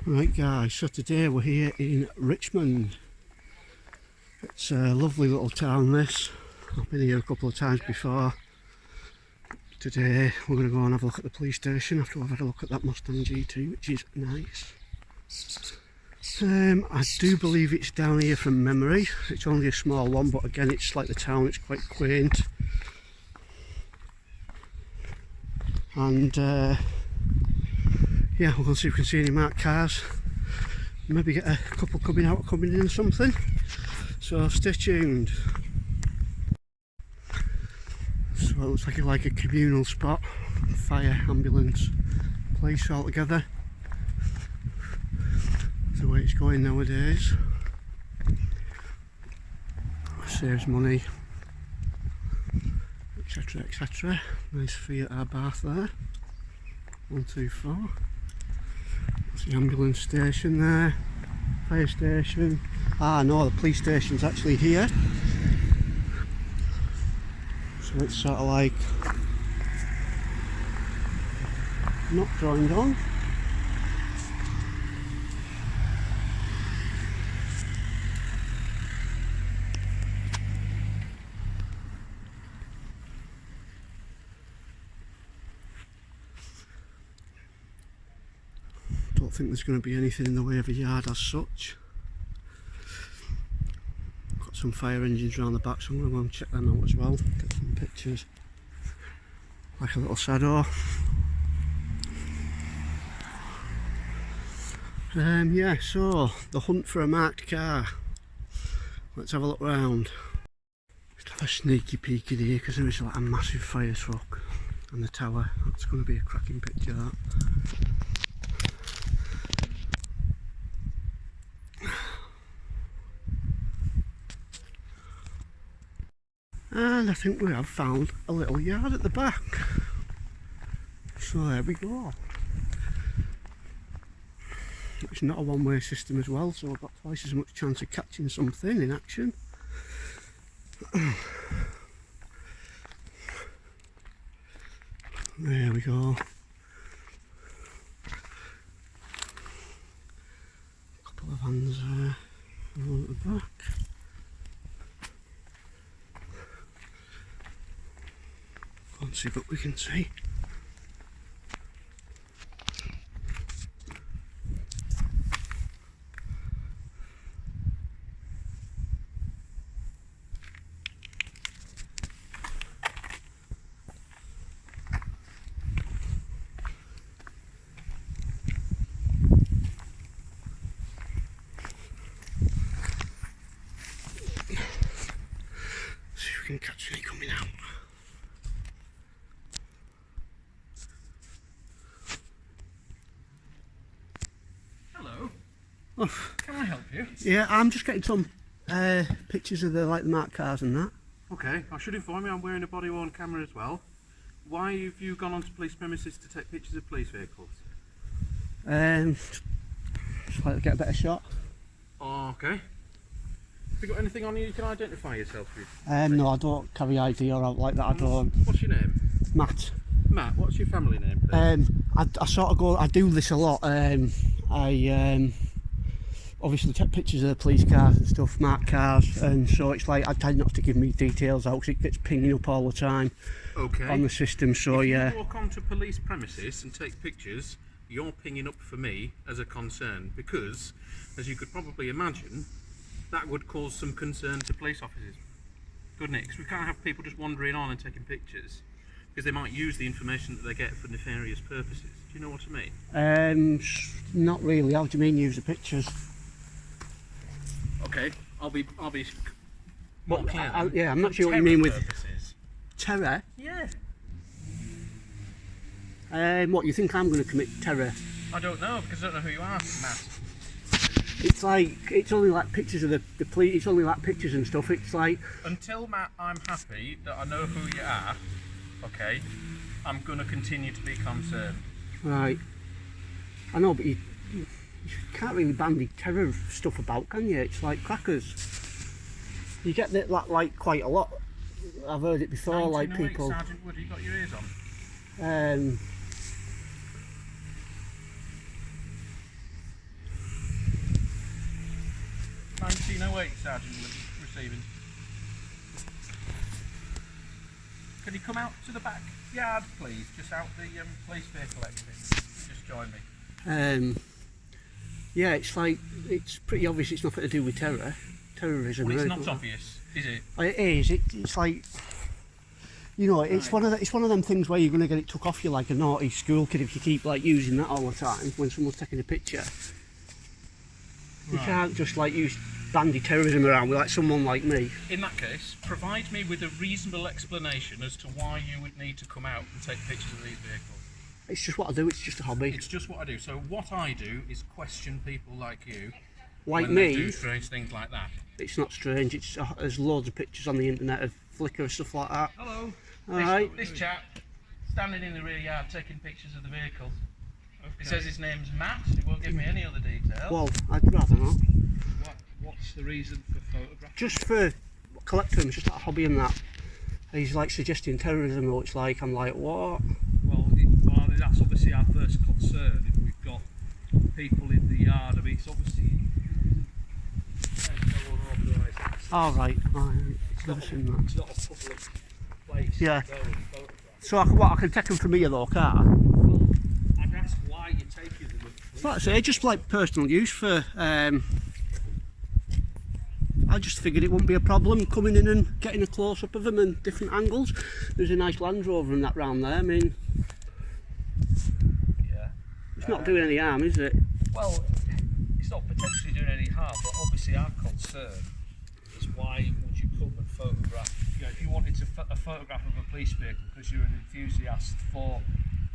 Right guys, so today we're here in Richmond. It's a lovely little town this. I've been here a couple of times before. Today we're going to go and have a look at the police station after we've had a look at that Mustang GT, which is nice. I do believe it's down here from memory. It's only a small one, but again it's like the town, it's quite quaint. And yeah, we're going to see if we can see any marked cars. Maybe get a couple coming out, coming in or something. So stay tuned. So it looks like a communal spot. Fire, ambulance, police all together. That's the way it's going nowadays. Saves money, etc, etc. Nice Fiat Abarth there. 124. There's the ambulance station there. Fire station. Ah no, the police station's actually here. So it's sort of like not joined on. Don't think there's going to be anything in the way of a yard as such. Got some fire engines around the back, so I'm going to go and check them out as well. Get some pictures. Like a little shadow. Yeah, so the hunt for a marked car. Let's have a look round. Just have a sneaky peek in here because there is like a massive fire truck and the tower. That's going to be a cracking picture, that. And I think we have found a little yard at the back. So there we go. It's not a one-way system as well, so I've got twice as much chance of catching something in action. There we go. A couple of vans there along at the back. Go and see what we can see. See if we can catch any coming out. Hello. Oh. Can I help you? Yeah, I'm just getting some pictures of the marked cars and that. Okay, I should inform you I'm wearing a body worn camera as well. Why have you gone onto police premises to take pictures of police vehicles? Just like to get a better shot. Oh, okay. Have you got anything on you can identify yourself with? No, I don't carry ID or out like that. I don't. What's your name? Matt. Matt, what's your family name, please? I sort of go. I do this a lot. I obviously take pictures of the police cars and stuff, marked cars, and so it's like I tend not to give me details out because it gets pinging up all the time. Okay. On the system. So if yeah. you walk onto police premises and take pictures, you're pinging up for me as a concern because, as you could probably imagine, that would cause some concern to police officers, couldn't it? Because we can't have people just wandering on and taking pictures because they might use the information that they get for nefarious purposes. Do you know what I mean? Not really. How do you mean use the pictures? Okay, I'll be more clear. Yeah, I'm not sure what you mean with purposes. Terror. Yeah. What, you think I'm going to commit terror? I don't know because I don't know who you are, Matt. It's like, it's only like pictures of the police, it's only like pictures and stuff, it's like... Until, Matt, I'm happy that I know who you are, okay, I'm going to continue to be concerned. Right. I know, but you can't really bandy terror stuff about, can you? It's like crackers. You get that like quite a lot. I've heard it before, like people... Sergeant Wood, you got your ears on? know where Sergeant receiving? Can you come out to the back yard, please? Just out the police vehicle exit. Just join me. Yeah, it's pretty obvious it's nothing to do with terrorism. Well, it's or not anything. obvious, is it? It is. It's like, you know, it's one of them things where you're going to get it took off you like a naughty school kid if you keep like using that all the time when someone's taking a picture. You can't just like use bandy terrorism around with like someone like me. In that case, provide me with a reasonable explanation as to why you would need to come out and take pictures of these vehicles. It's just what I do. It's just a hobby. It's just what I do. So what I do is question people like you, Like when me. they do strange things like that. It's not strange. It's there's loads of pictures on the internet of Flickr and stuff like that. Hello. Alright. This chap standing in the rear yard taking pictures of the vehicles. Okay. He says his name's Matt. He won't give me any other details. Well, I'd rather not. What's the reason for photographing? Just for collecting, it's just like a hobby and that. He's like suggesting terrorism, or it's like, I'm like, what? Well, that's obviously our first concern. If we've got people in the yard, I mean, it's obviously there's no unauthorised access. All right. Never seen that. It's not a public place. Yeah. To go and photograph. So I can take them from here though, car. Well, I'd ask why you're taking them. Like I say, just like personal use for. I just figured it wouldn't be a problem coming in and getting a close up of them in different angles. There's a nice Land Rover and that round there. I mean, Yeah. it's not doing any harm, is it? Well, it's not potentially doing any harm, but obviously our concern is why would you come and photograph? You know, if you wanted a photograph of a police vehicle because you're an enthusiast for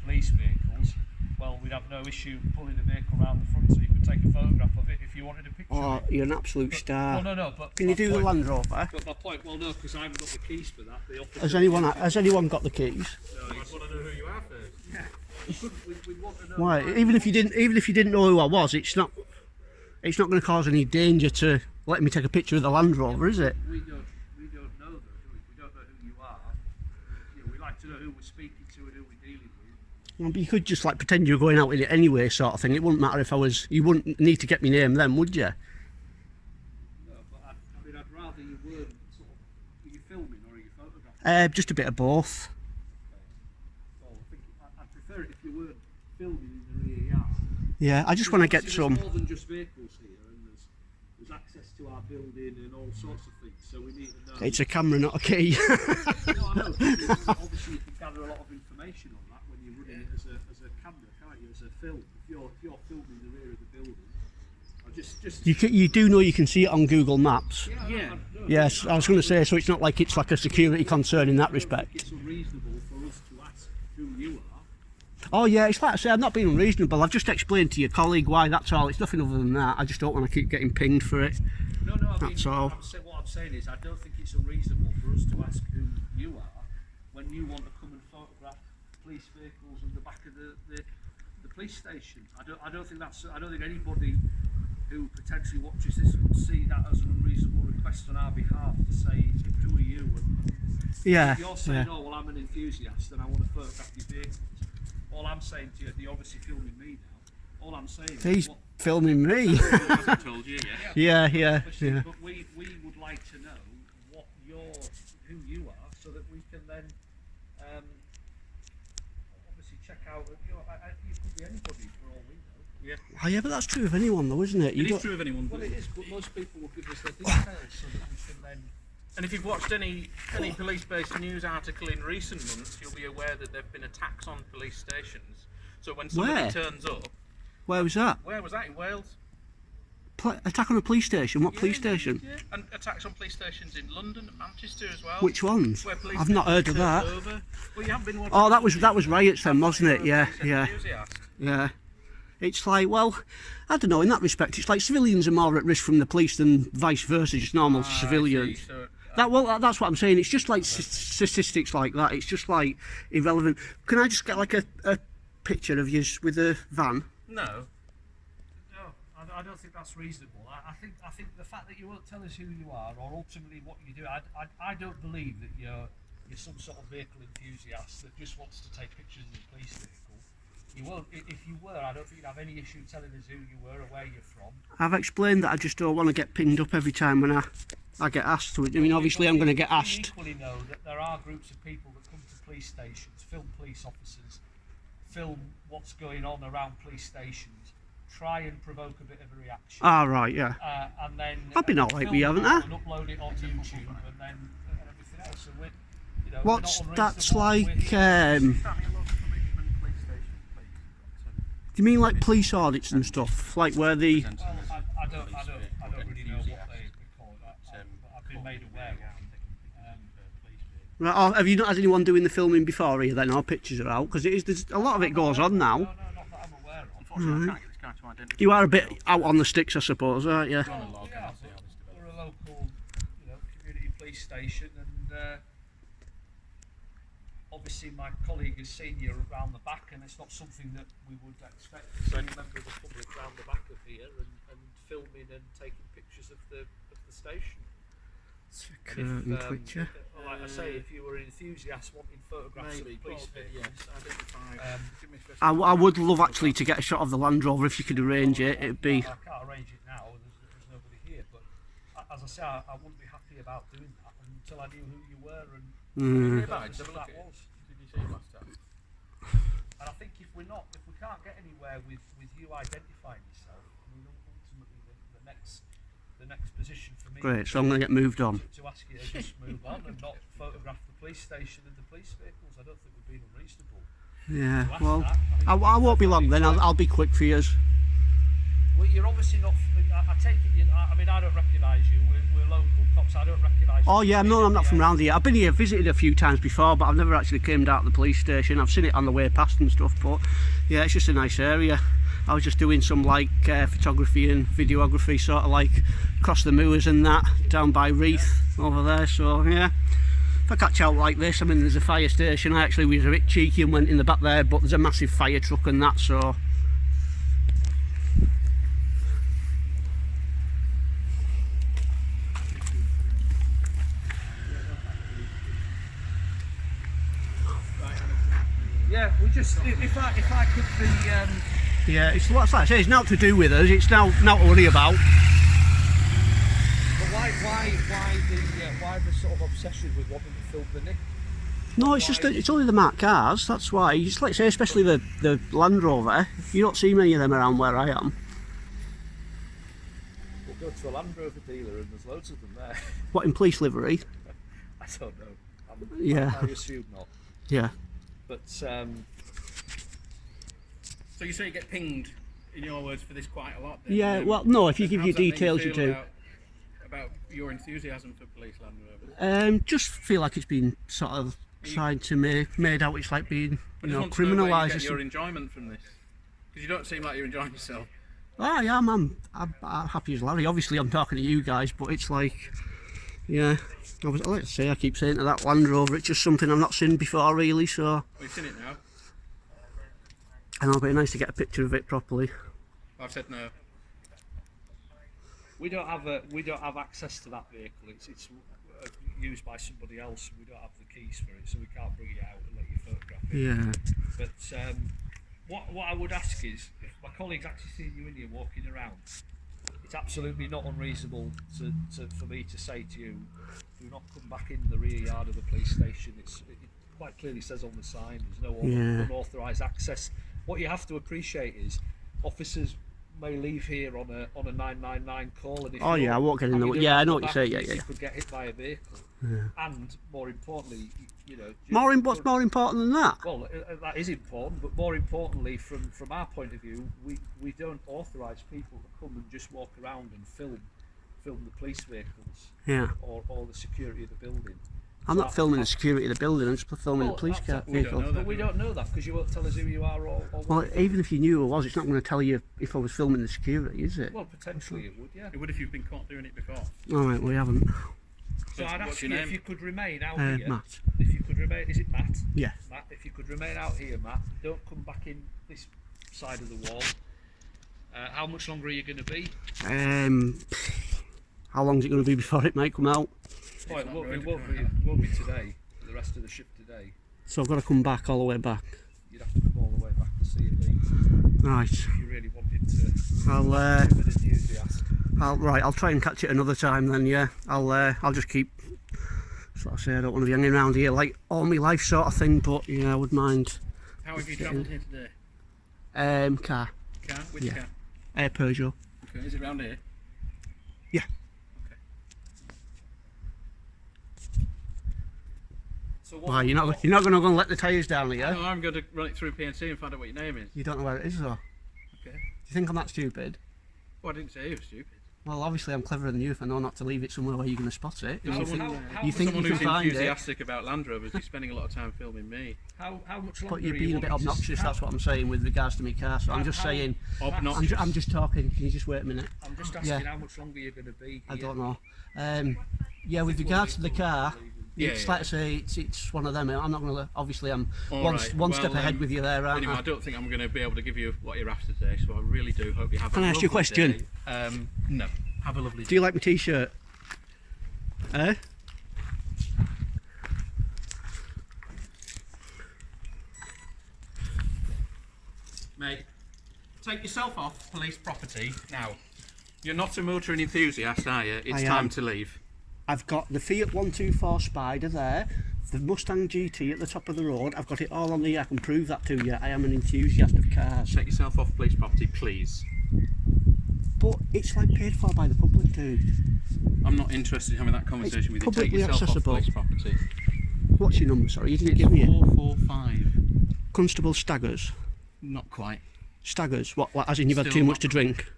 police vehicles, well, we'd have no issue pulling the vehicle around the front so you could take a photograph of it if you wanted a picture Oh, of it. you're an absolute star. Well, no, but Can you do the Land Rover? But my point, well, no, because I haven't got the keys for that. The officer, Has anyone got the keys? I want to know who you are first. Yeah. We'd want to know. Why? Even if you didn't know who I was, it's not going to cause any danger to let me take a picture of the Land Rover, is it? We don't know though, do we? We don't know who you are. You know, we like to know who we're speaking to and who we're dealing with. Well, but you could just like pretend you're going out in it anyway, sort of thing. It wouldn't matter if I was. You wouldn't need to get my name then, would you? No, but I'd rather you weren't sort of. Are you filming or are you photographing? Just a bit of both. Well, I think I'd prefer it if you weren't filming in the rear yard. Yeah, I just want to get There's some. more than just vehicles here, and there's access to our building and all sorts of things. So we need to know. It's a camera, not a key. No, I know. Obviously, you can gather a lot of information on that when you're running it as a camera, can't you? As a film. If you're filming the rear of the building, or just. You do know you can see it on Google Maps. Yeah. Yes, I was going to say, so it's not like it's like a security concern in that respect. It's unreasonable for us to ask who you are. Oh yeah, it's like I say, I'm not being unreasonable. I've just explained to your colleague why. That's all. It's nothing other than that. I just don't want to keep getting pinged for it. No, I mean, That's all. what I'm saying is, I don't think it's unreasonable for us to ask who you are when you want to come and photograph police vehicles in the back of the police station. I don't think anybody who potentially watches this would see that as an unreasonable request on our behalf to say, who are you? And Yeah. if you're saying, Yeah. oh well, I'm an enthusiast and I want to photograph your vehicles. All I'm saying to you, you're obviously filming me now. All I'm saying He's is, filming me. I told you, yeah. Yeah. but we would like to know who you are, so that we can then obviously check out. You could be anybody for all we know. Yeah. Oh, yeah, but that's true of anyone, though, isn't it? It is true of anyone. Well, it is, but most people will give us their details so that we can then. And if you've watched any police-based news article in recent months, you'll be aware that there have been attacks on police stations. So when somebody Where? turns up, Where was that? where was that in Wales? Attack on a police station? What police Yeah, station? Yeah. And attacks on police stations in London and Manchester as well. Which ones? Where police I've not heard of turned that. Over. Well, you haven't been watching. Oh, that was riots then, wasn't it? You're a Yeah, police yeah, enthusiast. yeah. It's like, well, I don't know. In that respect, it's like civilians are more at risk from the police than vice versa, just normal Ah, I civilians. see. So, That's what I'm saying. It's just like statistics like that. It's just like irrelevant. Can I just get like a picture of you with a van? no. I don't think that's reasonable. I think the fact that you won't tell us who you are or ultimately what you do, I don't believe that you're some sort of vehicle enthusiast that just wants to take pictures of the police vehicle. You won't. If you were, I don't think you'd have any issue telling us who you were or where you're from. I've explained that I just don't want to get pinged up every time when I get asked to. I mean, obviously I'm going to get asked. You equally know that there are groups of people that come to police stations, film police officers, film what's going on around police stations, try and provoke a bit of a reaction. Ah, right, yeah. And then I've been all right with you, haven't I? And upload it on YouTube and then everything else. So we're, you know, What's we're not that's unreasonable. like? Do you mean like police audits and stuff, like where the? Well, I don't really know what they call that, but I've been made aware of it. Right, oh, have you not had anyone doing the filming before here then, or pictures are out? Because there's a lot of it goes on now. No, not that I'm aware of. Unfortunately, I can't get this guy to identify. You are a bit out on the sticks, I suppose, aren't you? Well, yeah, we're a local, community police station, and obviously my colleague has seen you around the back, and it's not something that we would expect to see members of the public round the back of here and filming and taking pictures of the station. Curtain twitcher. Like I say, if you were an enthusiast wanting photographs of police vehicles, I would love actually to get a shot of the Land Rover if you could arrange it. It'd be. I can't arrange it now. There's nobody here, but as I say, I wouldn't be happy about doing that until I knew who you were and what that was. Did you see him last time? And I think if we can't get anywhere with you identifying yourself, I mean, ultimately the next position for me. Great, so I'm going to get moved on. To ask you to just move on and not photograph the police station and the police vehicles. I don't think we're being unreasonable. Yeah, To ask well, that. I won't be long then. I'll be quick for you. Well, you're obviously not. I take it. I mean, I don't recognise you. We're local cops. I don't recognise you. Oh yeah, no, I'm not from round here. I've been here visited a few times before, but I've never actually came down to the police station. I've seen it on the way past and stuff, but yeah, it's just a nice area. I was just doing some like photography and videography, sort of like across the moors and that, down by Reeth over there. So yeah, if I catch out like this, I mean, there's a fire station. I actually was a bit cheeky and went in the back there, but there's a massive fire truck and that, so. Yeah, we just. If I could be. Yeah, it's like I say, it's not to do with us. It's not to worry about. But why the sort of obsession with wanting to film the Nick? No, it's just it's only the marked cars. That's why. It's like say, especially the Land Rover. You don't see many of them around where I am. We'll go to a Land Rover dealer and there's loads of them there. What, in police livery? I don't know. Yeah. I assume not. Yeah. But So you say you get pinged, in your words, for this quite a lot then? Yeah, well, no, if you give How your does that make details, you feel do. About your enthusiasm for police Land Rovers? Just feel like it's been sort of trying to made out it's like being, I you just know, want to know where you criminalised. get your enjoyment from this. Because you don't seem like you're enjoying yourself. Oh yeah, I'm happy as Larry. Obviously, I'm talking to you guys, but it's like, yeah. Like I say, I keep saying to that Land Rover, it's just something I've not seen before, really. So. We've seen it now. And it'll be nice to get a picture of it properly. I've said no. we don't have access to that vehicle. It's used by somebody else. We don't have the keys for it, so we can't bring it out and let you photograph it. Yeah. But what I would ask is, if my colleague's actually seen you in here walking around, it's absolutely not unreasonable for me to say to you, do not come back in the rear yard of the police station. It quite clearly says on the sign, there's no unauthorised access. What you have to appreciate is, officers may leave here on a 999 call, and if Oh yeah, I won't get in the. Yeah, I know what you say. Yeah, you yeah. could get hit by a vehicle, and more importantly, What's more important than that? well, that is important, but more importantly, from our point of view, we don't authorise people to come and just walk around and film the police vehicles, Yeah. or the security of the building. I'm So not filming the security of the building. I'm just filming the police car We vehicle. don't know that, but we don't know that because you won't tell us who you are or Well, what. even if you knew who I was, it's not going to tell you if I was filming the security, is it? Well, potentially it would, yeah. It would if you've been caught doing it before. All right, we haven't. So I'd What's ask your you name? if you could remain out Matt. here. If you could remain, is it Matt? Yeah. Matt, if you could remain out here, Matt, don't come back in this side of the wall. How much longer are you going to be? How long is it going to be before it might come out? Oh, it not won't, going it to won't come be. It won't be today. The rest of the shift today. So I've got to come back all the way back. You'd have to come all the way back the see you, please. Right. If you really wanted to. I'll I'm an enthusiast. I'll try and catch it another time then. Yeah. I'll just keep. So I say I don't want to be hanging around here like all my life sort of thing, but yeah, I would mind. How have you travelled here today? Car. Car? Which Yeah. car? Peugeot. Okay, is it round here? Yeah. Okay. So what? Why you're not going to go and let the tyres down here? No, I'm going to run it through PNC and find out what your name is. You don't know where it is though. Okay. Do you think I'm that stupid? Well, I didn't say you were stupid. Well, obviously I'm cleverer than you if I know not to leave it somewhere where you're going to spot it. How- You think how- you someone can who's find it, enthusiastic about Land Rovers is spending a lot of time filming me. How much longer but you're are being you a bit wanting to- obnoxious. how- That's what I'm saying with regards to my car. So I'm just how- saying. Obnoxious. I'm just talking. Can you just wait a minute? I'm just asking Yeah. how much longer you're going to be here. I don't know. Yeah, with regards to the car, Yeah, it's yeah. like I say, it's one of them. I'm not going to. Obviously, I'm All one right, one step well, ahead with you there, aren't Anyway, I? I don't think I'm going to be able to give you what you're after today, so I really do hope you have Can a I ask you a lovely question? day. No. Have a lovely day. Do you like my t-shirt? Eh? Mate, take yourself off police property now. You're not a motoring enthusiast, are you? It's I time am. to leave. I've got the Fiat 124 Spider there, the Mustang GT at the top of the road. I've got it all on the. I can prove that to you. I am an enthusiast of cars. Take yourself off police property, please. But it's like paid for by the public, dude. I'm not interested in having that conversation with you. Take publicly yourself accessible. off police property. What's your number? Sorry, you didn't It's give me it. 445. Constable Staggers. Not quite. Staggers. What? As in you've had Still too much not to drink?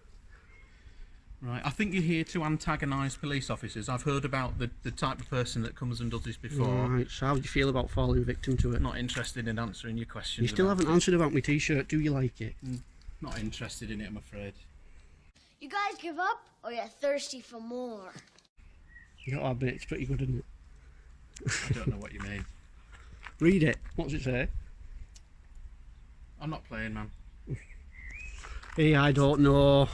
Right, I think you're here to antagonise police officers. I've heard about the type of person that comes and does this before. Right. So how do you feel about falling victim to it? Not interested in answering your questions. You still about haven't answered about my t-shirt. Do you like it? it. Not interested in it, I'm afraid. You guys give up or you're thirsty for more? You got to admit it's pretty good, isn't it? I don't know what you mean. Read it. What does it say? I'm not playing, man. Hey, I don't know.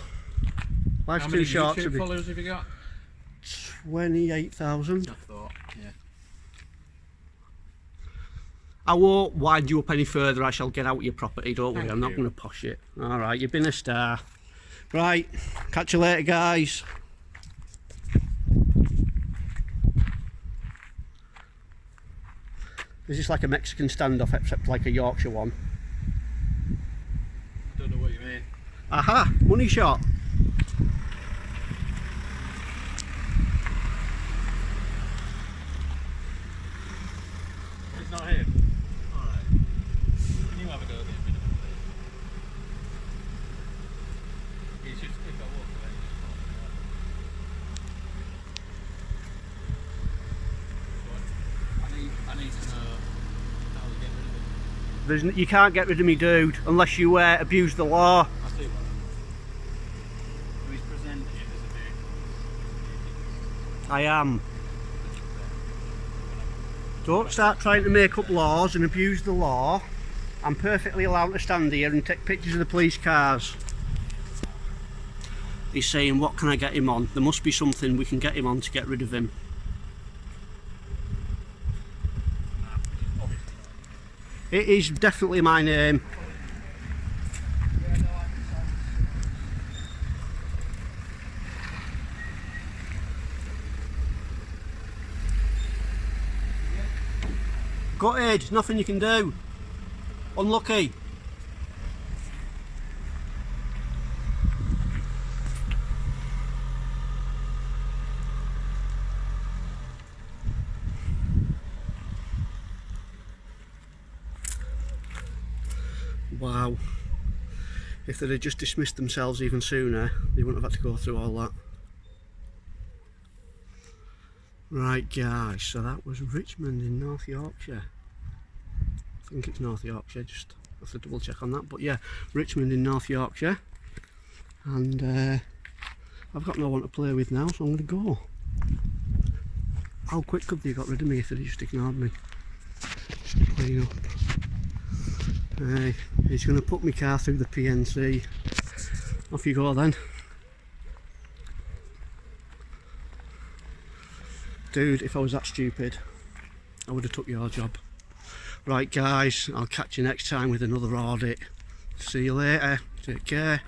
Life's How too many short to YouTube be. followers have you got? 28,000. I thought, yeah. I won't wind you up any further. I shall get out your property. Don't worry. Thank I'm not you. going to posh it. All right. You've been a star. Right. Catch you later, guys. Is this like a Mexican standoff, except like a Yorkshire one? Don't know what you mean. Aha! Money shot. He's not here. Alright. Can you have a go at this minute, please? It's just if I walk away, just call me out. I need to know how we get rid of it. You can't get rid of me, dude, unless you abuse the law. I'll tell you what. So he's presented as a vehicle. I am. Don't start trying to make up laws and abuse the law. I'm perfectly allowed to stand here and take pictures of the police cars. He's saying, what can I get him on? There must be something we can get him on to get rid of him. It is definitely my name. Gutted, nothing you can do. Unlucky. Wow. If they'd have just dismissed themselves even sooner, they wouldn't have had to go through all that. Right guys, so that was Richmond in North Yorkshire. I think it's North Yorkshire, just have to double check on that. But yeah, Richmond in North Yorkshire. And I've got no one to play with now, so I'm going to go. How quick could they have got rid of me if they'd just ignored me? Just clean up. He's going to put my car through the PNC. Off you go then. Dude, if I was that stupid, I would have took your job. Right guys, I'll catch you next time with another audit. See you later. Take care.